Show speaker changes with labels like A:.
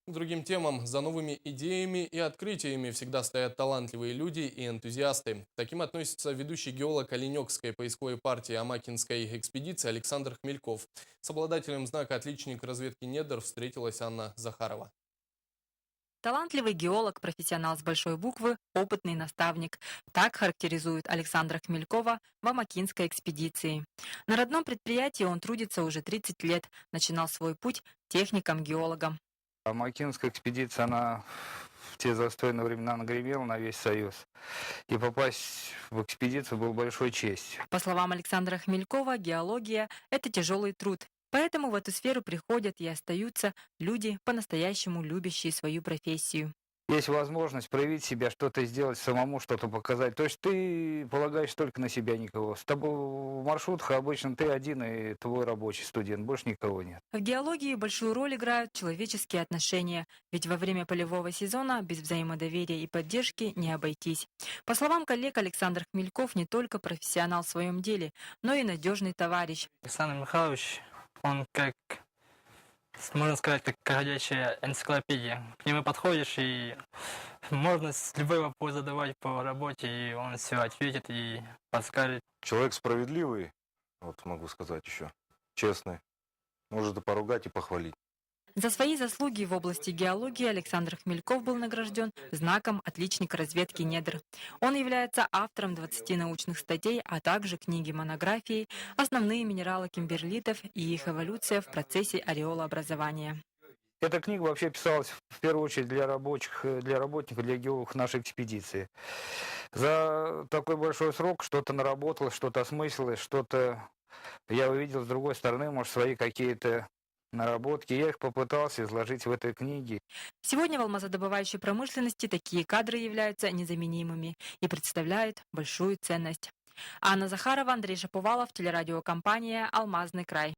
A: К другим темам, за новыми идеями и открытиями всегда стоят талантливые люди и энтузиасты. К таким относится ведущий геолог Оленёкской поисковой партии Амакинской экспедиции Александр Хмельков. С обладателем знака «Отличник разведки недр» встретилась Анна Захарова.
B: Талантливый геолог, профессионал с большой буквы, опытный наставник. Так характеризует Александра Хмелькова в Амакинской экспедиции. На родном предприятии он трудится уже 30 лет, начинал свой путь техником-геологом.
C: А Макинская экспедиция, она в те застойные времена нагремела на весь Союз. И попасть в экспедицию было большой честью.
B: По словам Александра Хмелькова, геология– это тяжелый труд. Поэтому в эту сферу приходят и остаются люди, по-настоящему любящие свою профессию.
C: Есть возможность проявить себя, что-то сделать самому, что-то показать. То есть ты полагаешь только на себя, никого. С тобой в маршрутах обычно ты один и твой рабочий студент, больше никого нет.
B: В геологии большую роль играют человеческие отношения, ведь во время полевого сезона без взаимодоверия и поддержки не обойтись. По словам коллег, Александр Хмельков не только профессионал в своем деле, но и надежный товарищ.
D: Александр Михайлович, он как, можно сказать, как ходячая энциклопедия. К нему подходишь, и можно любой вопрос задавать по работе, и он все ответит и подскажет.
E: Человек справедливый, вот могу сказать еще, честный. Может и поругать, и похвалить.
B: За свои заслуги в области геологии Александр Хмельков был награжден знаком «Отличник разведки недр». Он является автором 20 научных статей, а также книги-монографии «Основные минералы кимберлитов и их эволюция в процессе ореолообразования».
C: Эта книга вообще писалась в первую очередь для рабочих, для работников, для геологов нашей экспедиции. За такой большой срок что-то наработалось, что-то осмыслилось, что-то я увидел с другой стороны, может, свои какие-то наработки. Я их попытался изложить в этой книге.
B: Сегодня в алмазодобывающей промышленности такие кадры являются незаменимыми и представляют большую ценность. Анна Захарова, Андрей Шаповалов, телерадиокомпания «Алмазный край».